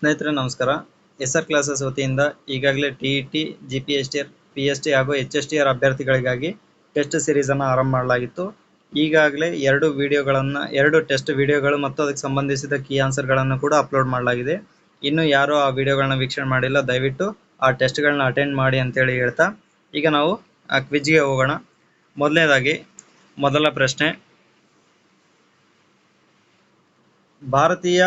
ಸ್ನೇಹಿತರೆ ನಮಸ್ಕಾರ. S R classes ವತಿಯಿಂದ ಈಗಾಗಲೇ ಟಿಇಟಿ, ಜಿಪಿಎಸ್ಟಿಆರ್, ಪಿಎಸ್ಟಿ ಹಾಗೂ ಎಚ್ಎಸ್ಟಿಆರ್ ಅಭ್ಯರ್ಥಿಗಳಿಗಾಗಿ ಟೆಸ್ಟ್ ಸೀರೀಸ್ ಅನ್ನು ಆರಂಭ ಮಾಡಲಾಗಿತ್ತು. ಈಗಾಗಲೇ ಎರಡು ಟೆಸ್ಟ್ ವಿಡಿಯೋಗಳು ಮತ್ತು ಅದಕ್ಕೆ ಸಂಬಂಧಿಸಿದ ಕೀ ಆನ್ಸರ್ಗಳನ್ನು ಕೂಡ ಅಪ್ಲೋಡ್ ಮಾಡಲಾಗಿದೆ. ಇನ್ನು ಯಾರು ಆ ವಿಡಿಯೋಗಳನ್ನ ವೀಕ್ಷಣೆ ಮಾಡಿಲ್ಲ, ದಯವಿಟ್ಟು ಆ ಟೆಸ್ಟ್ಗಳನ್ನ ಅಟೆಂಡ್ ಮಾಡಿ ಅಂತೇಳಿ ಹೇಳ್ತಾ ಈಗ ನಾವು ಆ ಕ್ವಿಜ್ಗೆ ಹೋಗೋಣ. ಮೊದಲನೇದಾಗಿ ಮೊದಲ ಪ್ರಶ್ನೆ, ಭಾರತೀಯ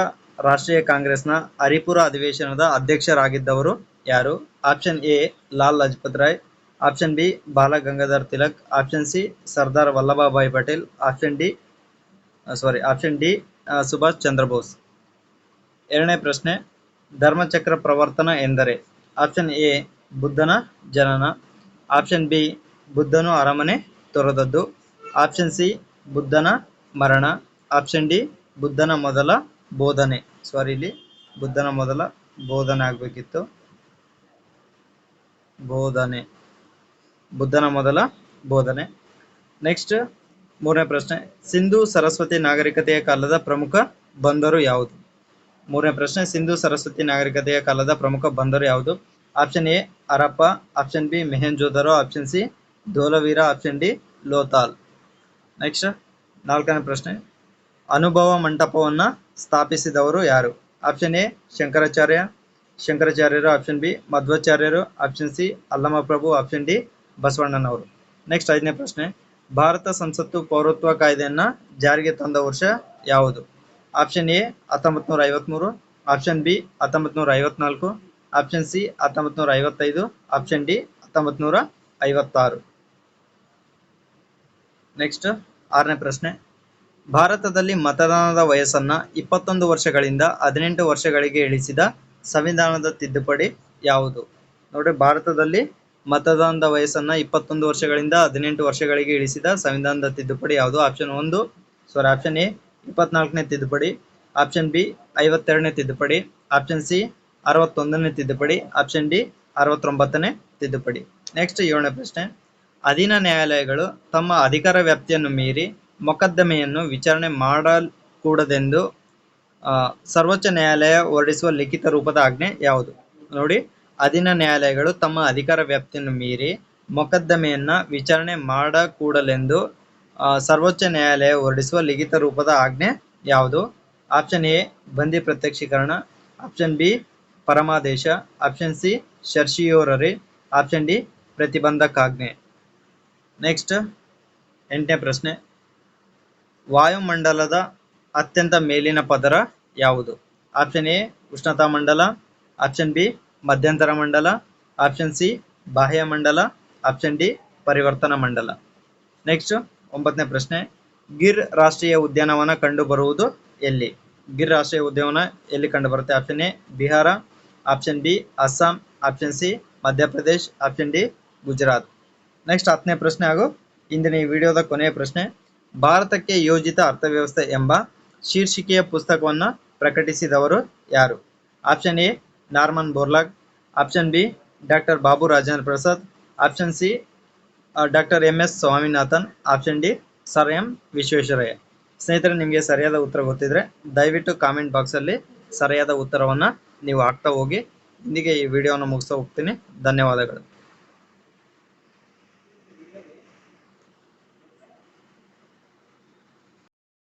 ರಾಷ್ಟ್ರೀಯ ಕಾಂಗ್ರೆಸ್ನ ಹರಿಪುರ ಅಧಿವೇಶನದ ಅಧ್ಯಕ್ಷರಾಗಿದ್ದವರು ಯಾರು? Option A Lal Lajpat Rai, option B Bal Gangadhar Tilak, option C Sardar Vallabhbhai Patel, option D Subhash Chandra Bose. ಎರಡನೇ ಪ್ರಶ್ನೆ, ಧರ್ಮಚಕ್ರ ಪ್ರವರ್ತನ ಎಂದರೆ? ಆಪ್ಷನ್ ಎ ಬುದ್ಧನ ಜನನ, ಆಪ್ಷನ್ ಬಿ ಬುದ್ಧನು ಅರಮನೆ ತೊರೆದದ್ದು, ಆಪ್ಷನ್ ಸಿ ಬುದ್ಧನ ಮರಣ, ಆಪ್ಷನ್ ಡಿ ಬುದ್ಧನ ಮೊದಲ ಬೋಧನೆ. ಇಲ್ಲಿ ಬುದ್ಧನ ಮೊದಲ ಬೋಧನೆ ಆಗಬೇಕಿತ್ತು. ಬುದ್ಧನ ಮೊದಲ ಬೋಧನೆ. ನೆಕ್ಸ್ಟ್ ಮೂರನೇ ಪ್ರಶ್ನೆ, ಸಿಂಧೂ ಸರಸ್ವತಿ ನಾಗರಿಕತೆಯ ಕಾಲದ ಪ್ರಮುಖ ಬಂದರು ಯಾವುದು? ಮೂರನೇ ಪ್ರಶ್ನೆ, ಸಿಂಧೂ ಸರಸ್ವತಿ ನಾಗರಿಕತೆಯ ಕಾಲದ ಪ್ರಮುಖ ಬಂದರು ಯಾವುದು? Option A Harappa, option B Mohenjodaro, option C Dholavira, option D Lothal. Next ನಾಲ್ಕನೇ ಪ್ರಶ್ನೆ, ಅನುಭವ ಮಂಟಪವನ್ನ ಸ್ಥಾಪಿಸಿದವರು ಯಾರು? ಆಪ್ಷನ್ ಎ ಶಂಕರಾಚಾರ್ಯರು, ಆಪ್ಷನ್ ಬಿ ಮಧ್ವಾಚಾರ್ಯರು, option C Allamaprabhu, option D ಬಸವಣ್ಣನವರು. ನೆಕ್ಸ್ಟ್ ಐದನೇ ಪ್ರಶ್ನೆ, ಭಾರತ ಸಂಸತ್ತು ಪೌರತ್ವ ಕಾಯ್ದೆಯನ್ನ ಜಾರಿಗೆ ತಂದ ವರ್ಷ ಯಾವುದು? Option A 1953, option B 1954, option C 1955, option D 1956. Next ಆರನೇ ಪ್ರಶ್ನೆ, ಭಾರತದಲ್ಲಿ ಮತದಾನದ ವಯಸ್ಸನ್ನ 21 ವರ್ಷಗಳಿಂದ 18 ವರ್ಷಗಳಿಗೆ ಇಳಿಸಿದ ಸಂವಿಧಾನದ ತಿದ್ದುಪಡಿ ಯಾವುದು? ನೋಡಿ, ಭಾರತದಲ್ಲಿ ಮತದಾನದ ವಯಸ್ಸನ್ನ 21 ವರ್ಷಗಳಿಂದ 18 ವರ್ಷಗಳಿಗೆ ಇಳಿಸಿದ ಸಂವಿಧಾನದ ತಿದ್ದುಪಡಿ ಯಾವುದು? ಆಪ್ಷನ್ ಎ 24ನೇ ತಿದ್ದುಪಡಿ, ಆಪ್ಷನ್ ಬಿ 52ನೇ ತಿದ್ದುಪಡಿ, ಆಪ್ಷನ್ ಸಿ 61ನೇ ತಿದ್ದುಪಡಿ, ಆಪ್ಷನ್ ಡಿ 69ನೇ ತಿದ್ದುಪಡಿ. ನೆಕ್ಸ್ಟ್ ಏಳನೇ ಪ್ರಶ್ನೆ, ಅಧೀನ ನ್ಯಾಯಾಲಯಗಳು ತಮ್ಮ ಅಧಿಕಾರ ವ್ಯಾಪ್ತಿಯನ್ನು ಮೀರಿ ಮೊಕದ್ದಮೆಯನ್ನು ವಿಚಾರಣೆ ಮಾಡಕೂಡದೆಂದು ಸರ್ವೋಚ್ಚ ನ್ಯಾಯಾಲಯ ಹೊರಡಿಸುವ ಲಿಖಿತ ರೂಪದ ಆಜ್ಞೆ ಯಾವುದು? ನೋಡಿ, ಅಧೀನ ನ್ಯಾಯಾಲಯಗಳು ತಮ್ಮ ಅಧಿಕಾರ ವ್ಯಾಪ್ತಿಯನ್ನು ಮೀರಿ ಮೊಕದ್ದಮೆಯನ್ನ ವಿಚಾರಣೆ ಮಾಡಕೂಡಲೆಂದು ಸರ್ವೋಚ್ಚ ನ್ಯಾಯಾಲಯ ಹೊರಡಿಸುವ ಲಿಖಿತ ರೂಪದ ಆಜ್ಞೆ ಯಾವುದು? ಆಪ್ಷನ್ ಎ ಬಂದಿ ಪ್ರತ್ಯಕ್ಷೀಕರಣ, ಆಪ್ಷನ್ ಬಿ ಪರಮಾದೇಶ, option C certiorari, option D ಪ್ರತಿಬಂಧಕಾಜ್ಞೆ. ನೆಕ್ಸ್ಟ್ ಎಂಟನೇ ಪ್ರಶ್ನೆ, ವಾಯುಮಂಡಲದ ಅತ್ಯಂತ ಮೇಲಿನ ಪದರ ಯಾವುದು? ಆಪ್ಷನ್ ಎ ಉಷ್ಣತಾ ಮಂಡಲ, ಆಪ್ಷನ್ ಬಿ ಮಧ್ಯಂತರ ಮಂಡಲ, ಆಪ್ಷನ್ ಸಿ ಬಾಹ್ಯ ಮಂಡಲ, ಆಪ್ಷನ್ ಡಿ ಪರಿವರ್ತನಾ ಮಂಡಲ. ನೆಕ್ಸ್ಟ್ ಒಂಬತ್ತನೇ ಪ್ರಶ್ನೆ, ಗಿರ್ ರಾಷ್ಟ್ರೀಯ ಉದ್ಯಾನವನ ಕಂಡು ಬರುವುದು ಎಲ್ಲಿ? ಗಿರ್ ರಾಷ್ಟ್ರೀಯ ಉದ್ಯಾನವನ ಎಲ್ಲಿ ಕಂಡು ಬರುತ್ತೆ? Option A Bihar, option B Assam, option C Madhya Pradesh, option D Gujarat. Next 10ನೇ ಪ್ರಶ್ನೆ ಹಾಗೂ ಇಂದಿನ ಈ ವಿಡಿಯೋದ ಕೊನೆಯ ಪ್ರಶ್ನೆ, ಭಾರತಕ್ಕೆ ಯೋಜಿತ ಅರ್ಥವ್ಯವಸ್ಥೆ ಎಂಬ ಶೀರ್ಷಿಕೆಯ ಪುಸ್ತಕವನ್ನು ಪ್ರಕಟಿಸಿದವರು ಯಾರು? Option A Norman Borlaug, option B doctor Babu Rajendra Prasad, option C doctor MS Swaminathan, option D sir M Visvesvaraya. ಸ್ನೇಹಿತರೆ, ನಿಮಗೆ ಸರಿಯಾದ ಉತ್ತರ ಗೊತ್ತಿದ್ರೆ ದಯವಿಟ್ಟು ಕಾಮೆಂಟ್ ಬಾಕ್ಸಲ್ಲಿ ಸರಿಯಾದ ಉತ್ತರವನ್ನು ನೀವು ಹಾಕ್ತಾ ಹೋಗಿ. ಇಂದಿಗೆ ಈ ವಿಡಿಯೋವನ್ನು ಮುಗಿಸ್ತಾ ಹೋಗ್ತೀನಿ. ಧನ್ಯವಾದಗಳು.